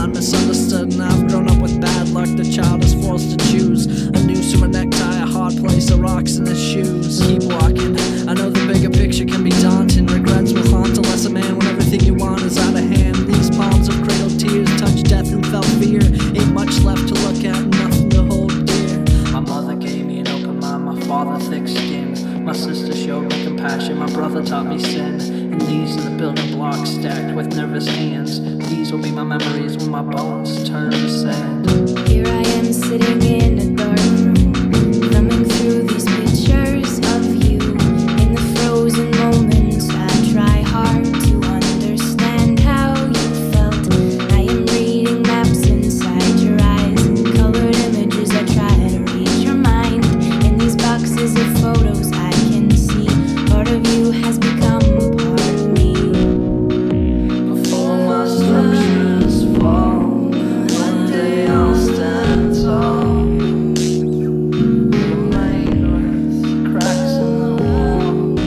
I'm misunderstood and I've grown up with bad luck. The child is forced to choose a noose from a necktie, a hard place, or rocks in his shoes. Keep walking, I know the bigger picture can be daunting. Regrets will haunt a lesser man when everything you want is out of hand. These palms of cradled tears touch death and felt fear. Ain't much left to look at, nothing to hold dear. My mother gave me an open mind, my father thick skin. My sister showed me compassion, my brother taught me sin. And these are the building blocks stacked with nervous hands. These will be my memories when my bones turn to sand. Here I am sitting in a dark room, thumbing through these pictures of you. In the frozen moments I try hard to understand how you felt. I am reading maps inside your eyes, colored images that try to reach your mind. In these boxes of photos I can see part of you has become part of me. Before my structures fall, one day I'll stand tall. Remain with cracks in the walls.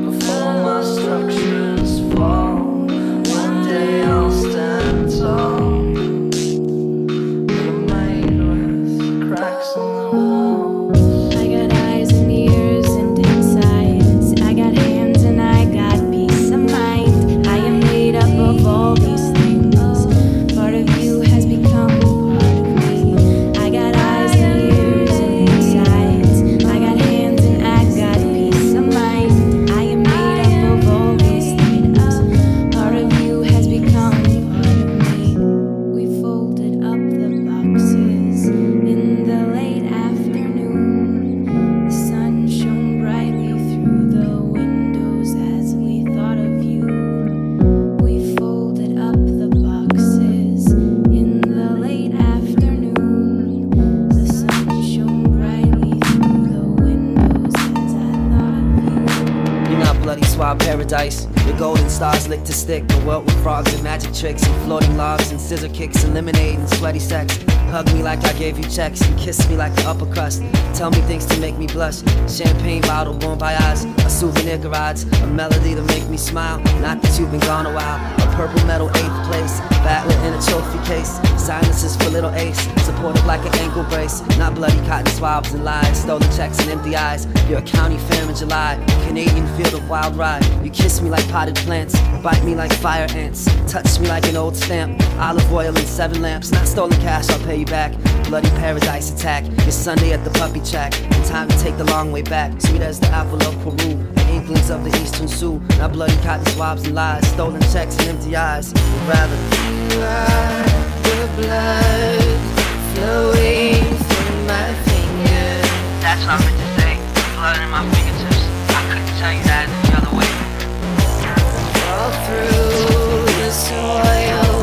Before my structures fall, one day I'll stand tall. Remain with cracks in the walls. I got eyes and ears and insides. I got hands and I got peace of mind. I am made up of all these things. Part of you has become part of me. I got eyes and ears and insides. I got hands and I got peace of mind. I am made up of all these things. Part of you has become part of me. We folded up the boxes in the late afternoon. The sun shone brightly through the windows as we thought of you. We folded up the boxes in the late afternoon. The sun shone brightly through the windows as I thought of you. You're not bloody swab paradise. Your golden stars licked to stick. A world with frogs and magic tricks and floating logs and scissor kicks and lemonade and sweaty sex. Hug me like I gave you checks and kiss me like the upper crust. Tell me things to make me blush. Champagne bottle, bon voyage. A souvenir garage. A melody to make me smile. Not that you've been gone a while. A purple medal 8th place. Battling in a trophy case. Silences for little ace. Supported like an ankle brace. Not bloody cotton swabs and lies. Stolen checks and empty eyes. You're a county fair in July. Canadian field of wild ride. You kiss me like potted plants. Bite me like fire ants. Touch me like an old stamp. Olive oil and 7 lamps. Not stolen cash, I'll pay you back. Bloody paradise attack. It's Sunday at the puppy track. And time to take the long way back. Sweet as the apple of Peru. The inklings of the Eastern Sioux. Not bloody cotton swabs and lies. Stolen checks and empty eyes. We'd rather you are the blood flowing through my fingers. That's what I meant to say. Blood in my fingertips. I couldn't tell you that any other way. All through the soil.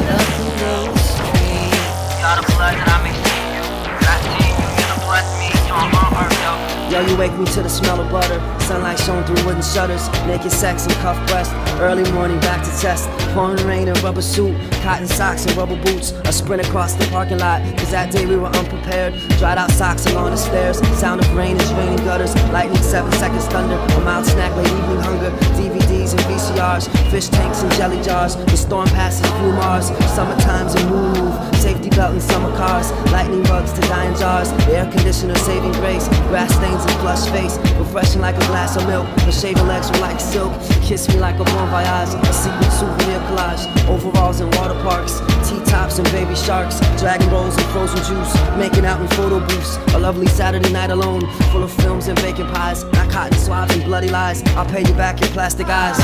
Nothing goes straight. You're the blood that I may see you. That I see you. You're the blood me. You're on my heart, yo. Yo, you wake me to the smell of butter. Sunlight shone through wooden shutters. Naked sex and cuffed breast. Early morning back to test. Pouring rain and rubber suit. Cotton socks and rubber boots. A sprint across the parking lot. Cause that day we were unprepared. Dried out socks along the stairs. Sound of rain is raining gutters. Lightning 7 seconds thunder. A mild snack late evening hunger. DVDs and VCRs. Fish tanks and jelly jars. The storm passes through Mars. Summertime's a move. Safety belt in summer cars. Lightning bugs to dying jars. Air conditioner saving grace. Grass stains and flush face. Refreshing like a glass of milk. Her shaven legs were like silk. Kiss me like a bon voyage. A secret souvenir collage. Overalls and water parks. T-tops and baby sharks. Dragon rolls and frozen juice. Making out in photo booths. A lovely Saturday night alone. Full of films and bacon pies. Not cotton swabs and bloody lies. I'll pay you back in plastic eyes.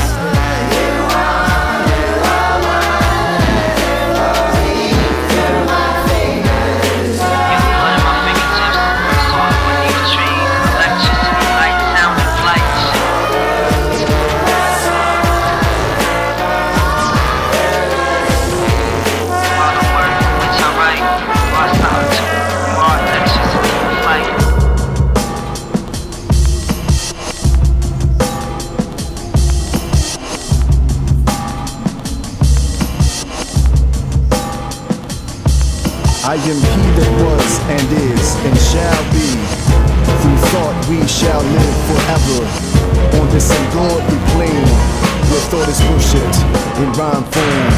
I am he that was and is and shall be. Through thought we shall live forever. On this ungodly plane, where thought is worshipped in rhyme form.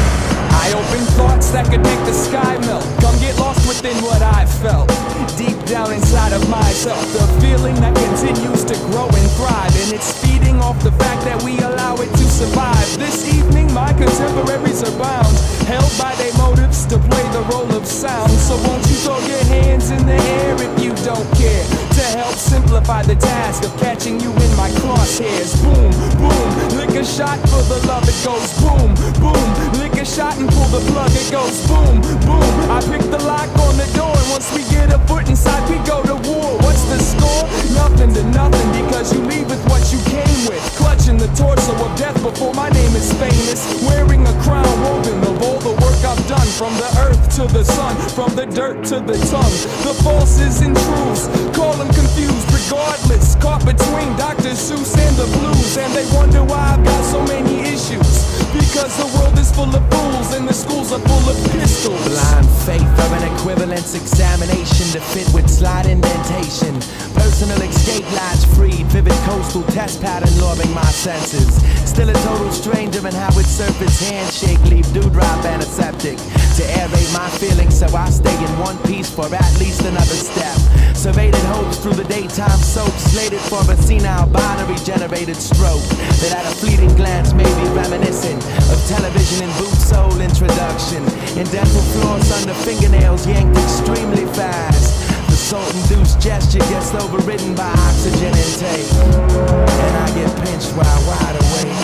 Eye-open thoughts that could make the sky melt. Come get lost within what I felt deep down inside of myself. The feeling that continues to grow and thrive, and it's feeding off the fact that we allow it to survive. This evening my contemporaries are bound, held by their motives to play the role of sound. So won't you throw your hands in the air if you don't care, to help simplify the task of catching you in my crosshairs. Boom, boom, lick a shot for the love, it goes boom, boom. Lick a shot and pull the plug, it goes boom, boom. I pick the lock on the door, and once we get a foot inside, we go to war. What's the score? Nothing to nothing, because you leave with what you came with. Clutching the torso of death before my name is famous. Wearing a crown woven of all the work I've done, from the earth to the sun, from the dirt to the tongue. The falses and truths, call them confused, regardless. Caught between Dr. Seuss and the blues, and they wonder why I've got so many issues. Because the world is full of fools and the schools are full of pistols. Blind faith of an equivalence examination to fit with slide indentation. Personal escape lines freed, vivid coastal test pattern luring my senses. Still a total stranger in how its surface handshake leave dewdrop antiseptic to aerate my feelings, so I stay in one piece for at least another step. Surveyed hopes through the daytime soap, slated for a senile binary generated stroke that at a fleeting glance may be reminiscent of television and boot sole introduction. In dental floss under fingernails yanked extremely fast. The salt-induced gesture gets overridden by oxygen intake, and I get pinched while wide awake.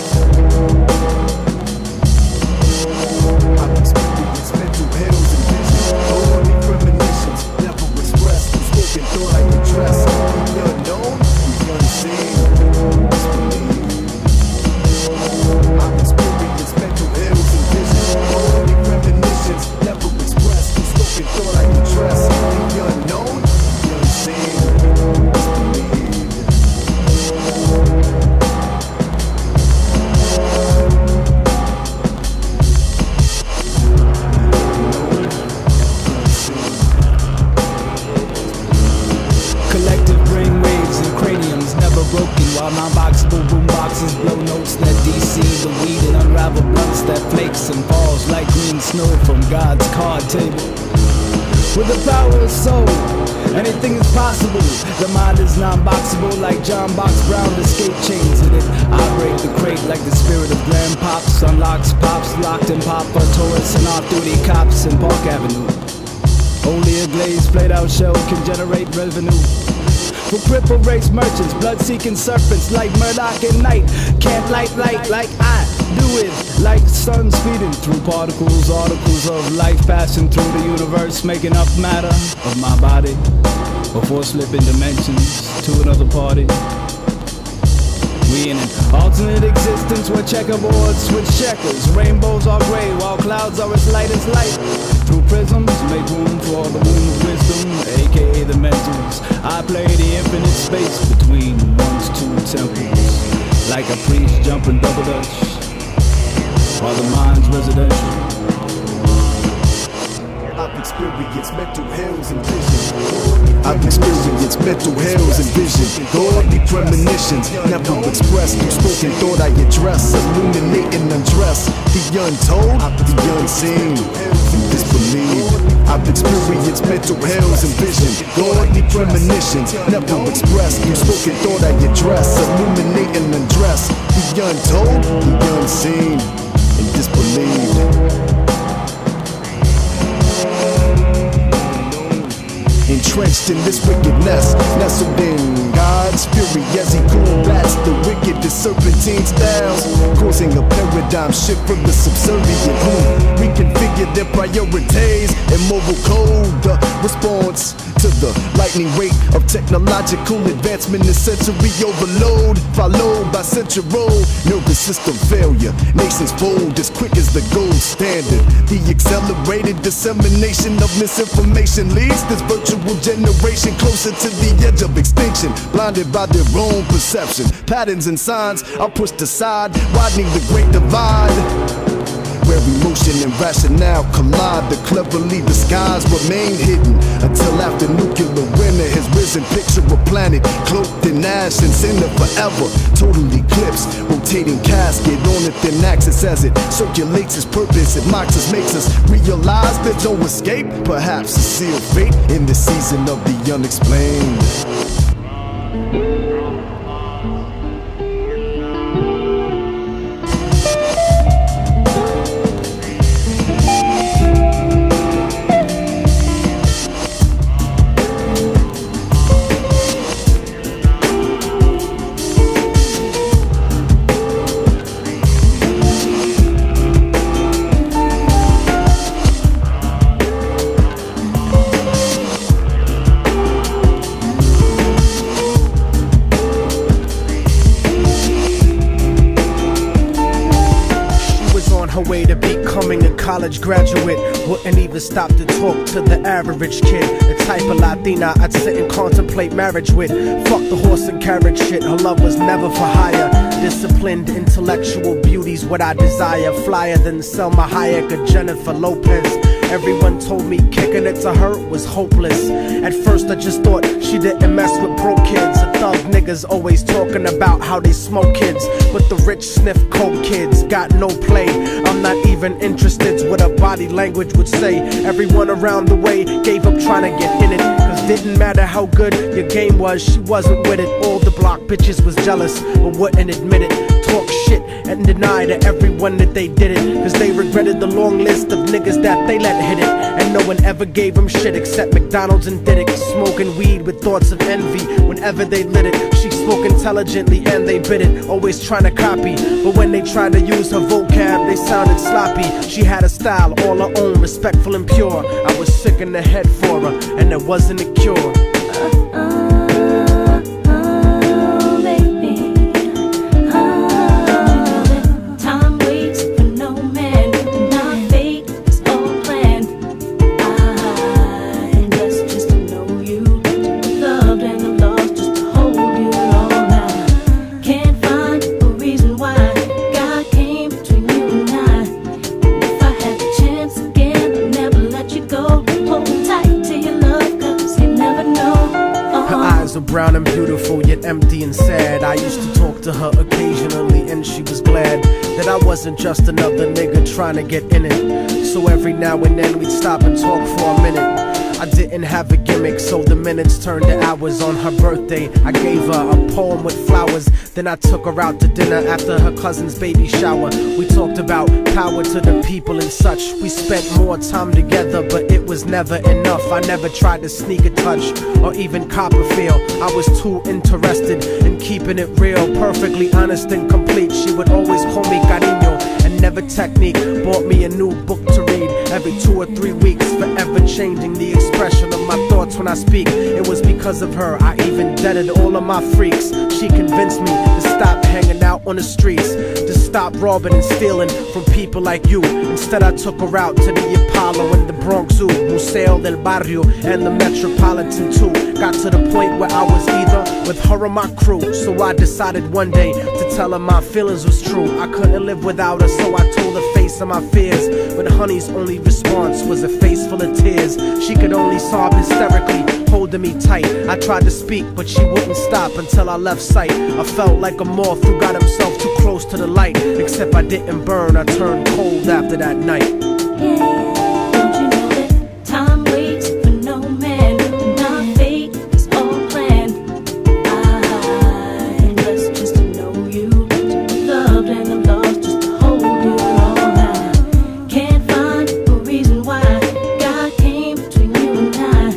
I've experienced mental hills and visions, only premonitions, never expressed, spoken thought I can dress. The unknown, the unseen, I've experienced mental hills and visions, only premonitions, never expressed, spoken thought I can dress. The unknown, the unseen, collective brainwaves and craniums never broken, while non-boxable boomboxes blow notes that DC the weed and unravel blunts that flakes and falls like green snow from God's card table. With the power of soul, anything is possible. The mind is non-boxable like John Box Brown escape chains in it. I break the crate like the spirit of grandpops, unlocks pops locked in Papa Taurus and off-duty cops in Park Avenue. Only a glazed played-out shell can generate revenue. For crippled race merchants, blood-seeking serpents like Murdoch at night can't light like I do it. Like sun speeding through particles, articles of life passing through the universe, making up matter of my body before slipping dimensions to another party. We in an alternate existence where checkerboards switch checkers. Rainbows are gray while clouds are as light as light. Through prisms, make room for all the womb of wisdom, aka the mentals. I play the infinite space between one's two temples, like a priest jumping double dutch, while the mind's residential. I've experienced mental hills and visions. I've experienced mental hills and vision. Godly premonitions, never expressed through spoken thought I address. Illuminating undress, the untold, the unseen, disbelieved. I've experienced mental hills and vision. Godly premonitions, never expressed through spoken thought I address. Illuminating undress, the untold, the unseen, and disbelieved. Entrenched in this wickedness, nestled in God's fury as he combats the wicked, the serpentine styles, causing a paradigm shift from the subservient who reconfigure their priorities and moral code. The response to the lightning rate of technological advancement is sensory overload, followed by central nervous system failure. Nations fold as quick as the gold standard. The accelerated dissemination of misinformation leads this virtual generation closer to the edge of extinction, blinded by their own perception. Patterns and signs are pushed aside, widening the great divide, where emotion and rationale collide. The cleverly disguised remain hidden until after nuclear winter has risen. Picture a planet cloaked in ash and cinder forever. Total eclipse, rotating casket on a thin axis as it circulates its purpose. It mocks us, makes us realize there's no escape. Perhaps a sealed fate in the season of the unexplained. Way to becoming a college graduate, wouldn't even stop to talk to the average kid. The type of Latina I'd sit and contemplate marriage with. Fuck the horse and carriage shit, her love was never for hire. Disciplined intellectual beauty's what I desire. Flyer than Selma Hayek or Jennifer Lopez. Everyone told me kicking it to her was hopeless. At first I just thought she didn't mess with broke kids. The thug niggas always talking about how they smoke kids, but the rich sniff coke kids got no play. I'm not even interested what her body language would say. Everyone around the way gave up trying to get in it, cause didn't matter how good your game was, she wasn't with it. All the block bitches was jealous but wouldn't admit it. Talk shit and deny to everyone that they did it, cause they regretted the long list of niggas that they let hit it. And no one ever gave them shit except McDonald's and Diddick. Smoking weed with thoughts of envy whenever they lit it. She spoke intelligently and they bit it, always trying to copy, but when they tried to use her vocab they sounded sloppy. She had a style all her own, respectful and pure. I was sick in the head for her and there wasn't a cure. Brown and beautiful, yet empty and sad. I used to talk to her occasionally and she was glad that I wasn't just another nigga trying to get in it. So every now and then we'd stop and talk for a minute. I didn't have a gimmick, so the minutes turned to hours. On her birthday, I gave her a poem with flowers. Then I took her out to dinner after her cousin's baby shower. We talked about power to the people and such. We spent more time together, but it was never enough. I never tried to sneak a touch or even cop a feel. I was too interested in keeping it real, perfectly honest and complete. She would always call me cariño and never technique. Bought me a new book to read every 2 or 3 weeks, forever changing the expression of my thoughts when I speak. It was because of her I even deaded all of my freaks. She convinced me to stop hanging out on the streets, to stop robbing and stealing from people like you. Instead I took her out to the Apollo and the Bronx Zoo, Museo del Barrio and the Metropolitan too. Got to the point where I was either with her or my crew. So I decided one day to tell her my feelings was true. I couldn't live without her, so I told her face of my fears. But honey's only response was a face full of tears. She could only sob hysterically, holding me tight. I tried to speak, but she wouldn't stop until I left sight. I felt like a moth who got himself too close to the light. Except I didn't burn, I turned cold after that night. Don't you know that time waits for no man? Not fate, it's all planned. I'm blessed just to know you, to be loved and I'm lost just to hold you all now. Can't find a reason why God came between you and I.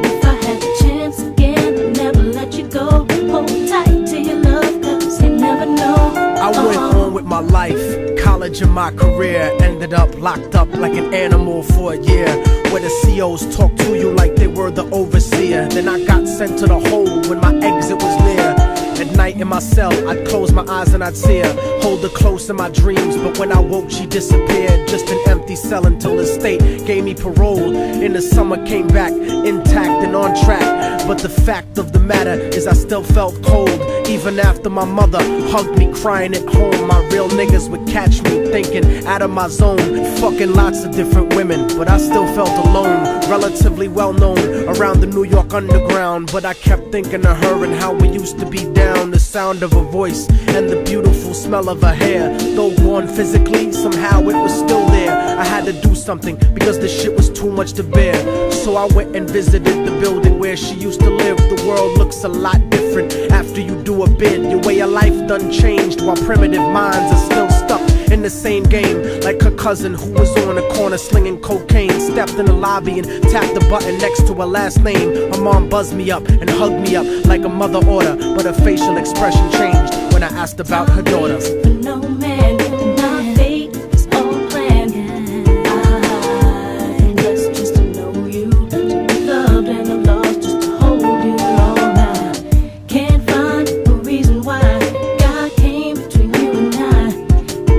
If I had the chance again, I'd never let you go. Hold tight to your love, cause you never know. I went on with my life, college and my career. Ended up locked up like an animal for a year, where the COs talk to you like they were the overseer. Then I got sent to the hole when my exit was near. At night in my cell, I'd close my eyes and I'd see her, hold her close in my dreams. But when I woke, she disappeared, just an empty empty cell until the state gave me parole. In the summer came back intact and on track. But the fact of the matter is I still felt cold. Even after my mother hugged me crying at home, my real niggas would catch me thinking out of my zone, fucking lots of different women, but I still felt alone. Relatively well known around the New York underground, but I kept thinking of her and how we used to be down. The sound of her voice and the beautiful smell of her hair, though gone physically, somehow it was still there. I had to do something because the shit was too much to bear. So I went and visited the building where she used to live. The world looks a lot different after you do a bid. Your way of life done changed while primitive minds are still stuck in the same game. Like her cousin who was on the corner slinging cocaine, stepped in the lobby and tapped the button next to her last name. Her mom buzzed me up and hugged me up like a mother order, but her facial expression changed when I asked about her daughter. No man, my fate is all planned. I'm blessed just to know you, to be loved and I'm lost just to hold you all now. Can't find a reason why God came between you and I.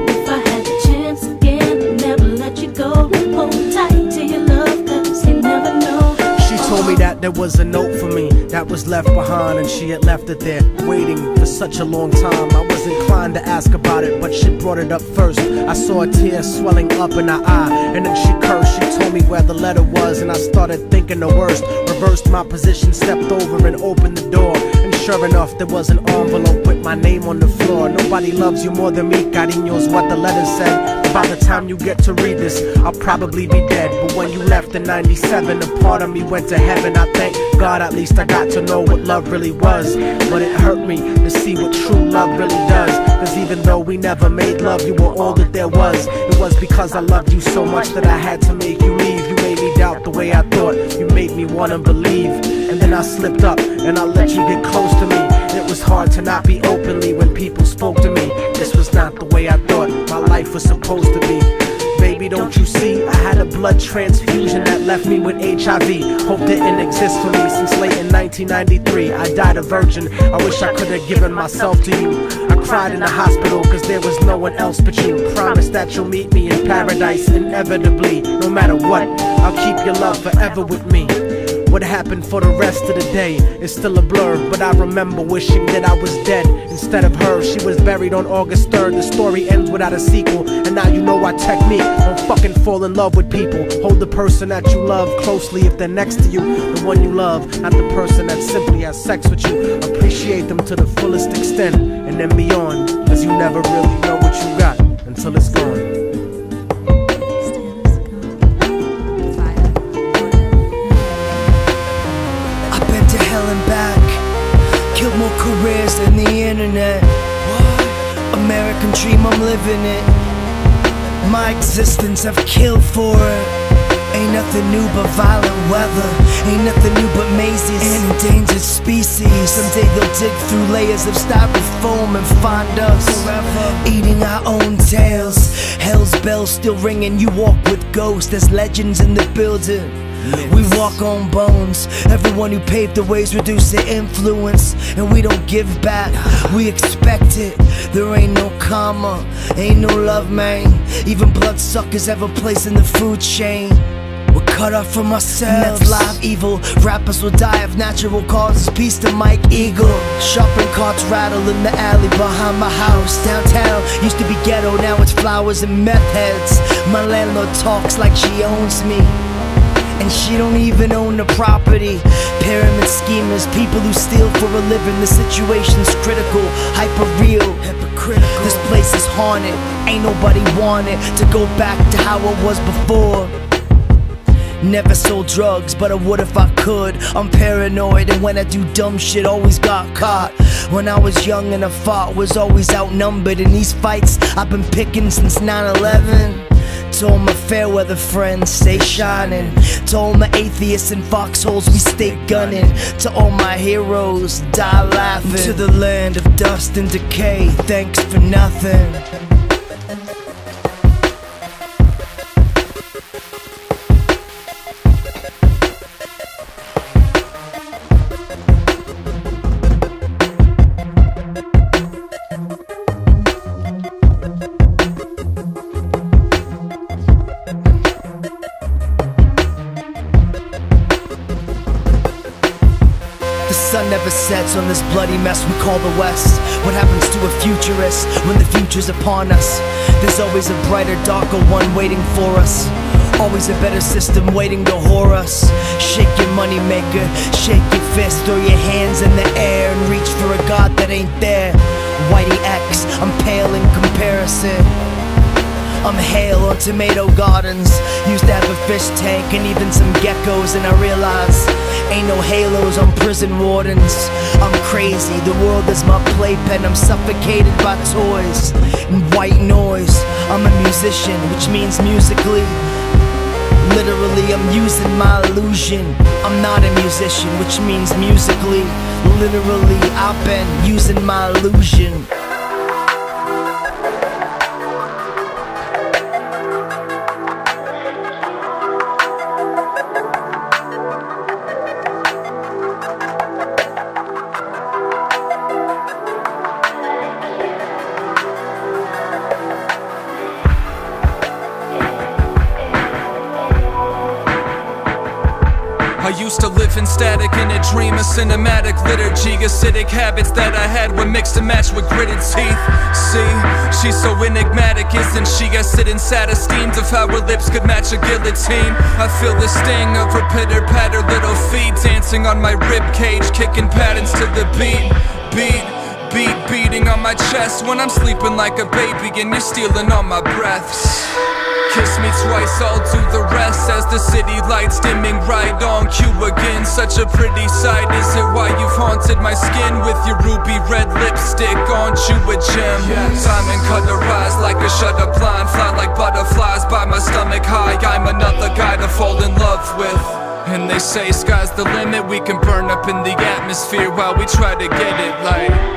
If I had the chance again, I'd never let you go. Hold tight to your love, cause you never know. She told me that there was a note for me that was left behind, and she had left it there waiting for such a long time. I was inclined to ask about it, but she brought it up first. I saw a tear swelling up in her eye, and then she cursed. She told me where the letter was, and I started thinking the worst. Reversed my position, stepped over and opened the door, and sure enough there was an envelope with my name on the floor. Nobody loves you more than me, cariño's what the letter said. By the time you get to read this, I'll probably be dead. But when you left in 97, a part of me went to heaven. I thank God at least I got to know what love really was. But it hurt me to see what true love really does. Cause even though we never made love, you were all that there was. It was because I loved you so much that I had to make you leave. You made me doubt the way I thought, you made me wanna believe. And then I slipped up and I let you get close to me. It was hard to not be openly when people spoke to me. This was not the way I thought my life was supposed to be. Baby, don't you see? I had a blood transfusion that left me with HIV. Hope didn't exist for me since late in 1993. I died a virgin. I wish I could have given myself to you. I cried in the hospital cause there was no one else but you. Promise that you'll meet me in paradise inevitably. No matter what, I'll keep your love forever with me. What happened for the rest of the day is still a blur, but I remember wishing that I was dead instead of her. She was buried on August 3rd. The story ends without a sequel, and now you know our technique. Don't fucking fall in love with people. Hold the person that you love closely if they're next to you. The one you love, not the person that simply has sex with you. Appreciate them to the fullest extent, and then beyond, cause you never really know what you got until it's gone. Killed more careers than the internet. What? American dream, I'm living it. My existence I've killed for it. Ain't nothing new but violent weather. Ain't nothing new but mazes and endangered species. Someday they'll dig through layers of styrofoam and find us forever eating our own tails. Hell's bell still ringing. You walk with ghosts. There's legends in the building. We walk on bones. Everyone who paved the ways reduce their influence, and we don't give back, we expect it. There ain't no karma, ain't no love, man. Even bloodsuckers have a place in the food chain. We're cut off from ourselves, that's live evil. Rappers will die of natural causes. Peace to Mike Eagle. Shopping carts rattle in the alley behind my house. Downtown used to be ghetto, now it's flowers and meth heads. My landlord talks like she owns me, and she don't even own the property. Pyramid schemers, people who steal for a living. The situation's critical, hyper real, hypocritical. This place is haunted, ain't nobody wanted to go back to how it was before. Never sold drugs, but I would if I could. I'm paranoid, and when I do dumb shit, always got caught. When I was young and I fought, was always outnumbered. In these fights, I've been picking since 9/11. To all my fair weather friends, stay shining. To all my atheists in foxholes, we stay gunning. To all my heroes, die laughing. To the land of dust and decay, thanks for nothing. ever sets on this bloody mess we call the West? What happens to a futurist when the future's upon us? There's always a brighter, darker one waiting for us. Always a better system waiting to whore us. Shake your money maker, shake your fist, throw your hands in the air and reach for a God that ain't there. Whitey X, I'm pale in comparison. I'm hale on tomato gardens. Used to have a fish tank and even some geckos, and I realize ain't no halos on prison wardens. I'm crazy, the world is my playpen. I'm suffocated by toys and white noise. I'm a musician, which means musically, literally I'm using my illusion. I'm not a musician, which means musically, literally I've been using my illusion. I used to live in static in a dream, a cinematic liturgy. Acidic habits that I had were mixed and matched with gritted teeth. See, she's so enigmatic, isn't she? I sit in sad esteemed of how her lips could match a guillotine. I feel the sting of her pitter-patter little feet dancing on my rib cage, kicking patterns to the beat. Beat beating on my chest when I'm sleeping like a baby and you're stealing all my breaths. Kiss me twice, I'll do the rest as the city lights dimming right on cue again. Such a pretty sight, is it why you've haunted my skin with your ruby red lipstick? Aren't you a gem? Yes. Diamond cut her eyes like a shutter blind, fly like butterflies by my stomach high. I'm another guy to fall in love with. And they say sky's the limit, we can burn up in the atmosphere while we try to get it like.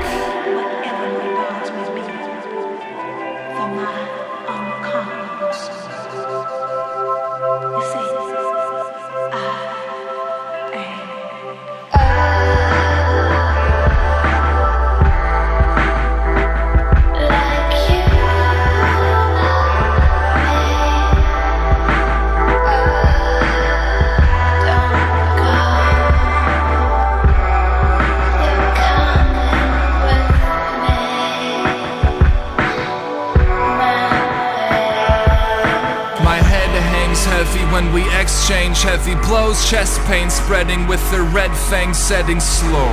When we exchange heavy blows, chest pain spreading with the red fangs setting slow.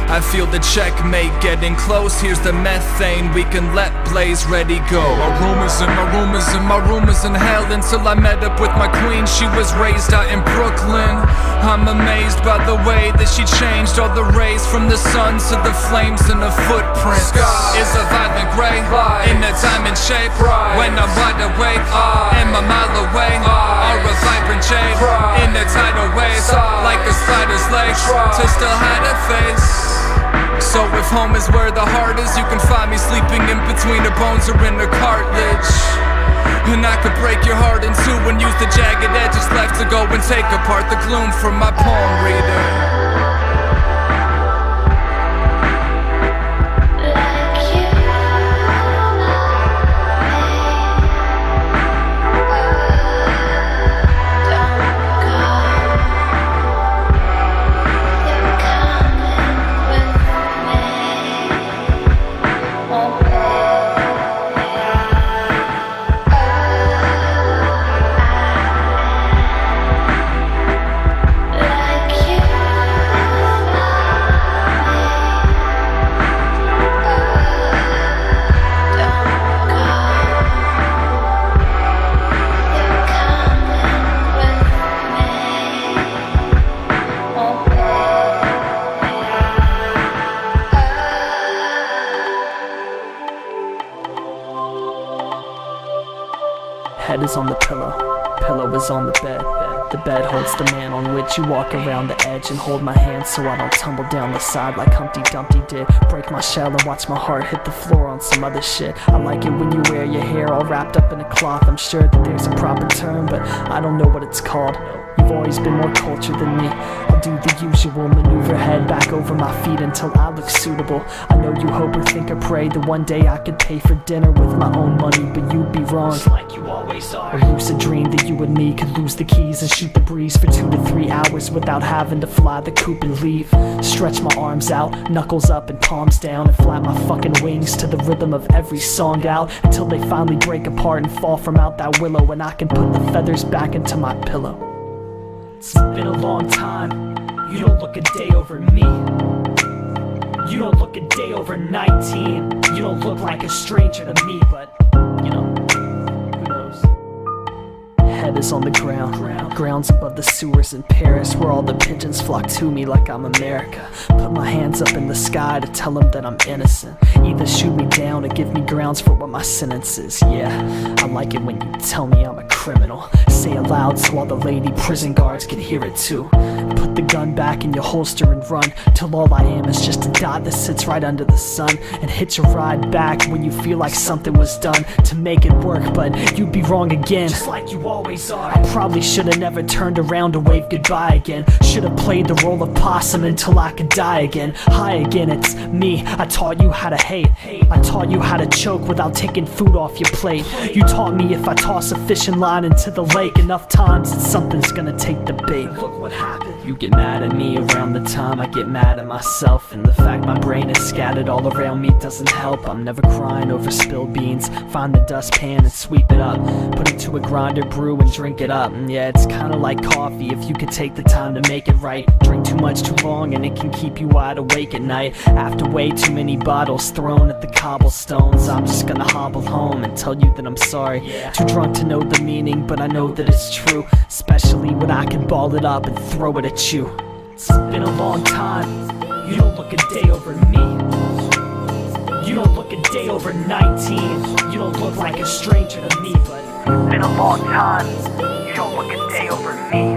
I feel the checkmate getting close. Here's the methane we can let blaze ready go. My room is in hell until I met up with my queen. She was raised out in Brooklyn. I'm amazed by the way that she changed all the rays from the sun to the flames in her footprint. Sky is a vibrant gray in a diamond shape. When I'm wide awake and a mile away, or a vibrant jade in the tidal waves, like a spider's legs to still hide her face. So if home is where the heart is, you can find me sleeping in between her bones or in her cartilage. And I could break your heart in two and use the jagged edges left to go and take apart the gloom from my Palmreader. Head is on the pillow is on the bed. The bed holds the man on which you walk around the edge and hold my hand so I don't tumble down the side like Humpty Dumpty did. Break my shell and watch my heart hit the floor on some other shit. I like it when you wear your hair all wrapped up in a cloth. I'm sure that there's a proper term, but I don't know what it's called. You've always been more cultured than me. I'll do the usual, maneuver head back over my feet until I look suitable. I know you hope or think or pray that one day I could pay for dinner with my own money, but you'd be wrong, like you always are. Or lucid dream that you and me could lose the keys and shoot the breeze for 2 to 3 hours without having to fly the coop and leave. Stretch my arms out, knuckles up and palms down, and flap my fucking wings to the rhythm of every song out until they finally break apart and fall from out that willow, and I can put the feathers back into my pillow. It's been a long time. You don't look a day over me. You don't look a day over 19. You don't look like a stranger to me, but you know, who knows? Head is on the ground's above the sewers in Paris, where all the pigeons flock to me like I'm America. Put my hands up in the sky to tell them that I'm innocent. Either shoot me down or give me grounds for what my sentence is. Yeah, I like it when you tell me I'm a criminal. Say it loud so all the lady prison guards can hear it too. Put the gun back in your holster and run till all I am is just a dot that sits right under the sun, and hitch a ride back when you feel like something was done to make it work, but you'd be wrong again, just like you always are. I probably should've never turned around to wave goodbye again. Should've played the role of possum until I could die again. Hi again, it's me. I taught you how to hate. I taught you how to choke without taking food off your plate. You taught me if I toss a fishing line into the lake enough times that something's gonna take the bait. Look what happened. You get mad at me around the time I get mad at myself, and the fact my brain is scattered all around me doesn't help. I'm never crying over spilled beans. Find the dustpan and sweep it up, put it to a grinder, brew and drink it up. And yeah, it's kinda like coffee if you could take the time to make it right. Drink too much too long and it can keep you wide awake at night. After way too many bottles thrown at the cobblestones, I'm just gonna hobble home and tell you that I'm sorry. Too drunk to know the meaning, but I know that it's true, especially when I can ball it up and throw it at you. It's been a long time. You don't look a day over me. You don't look a day over 19. You don't look like a stranger to me, but it's been a long time. You don't look a day over me.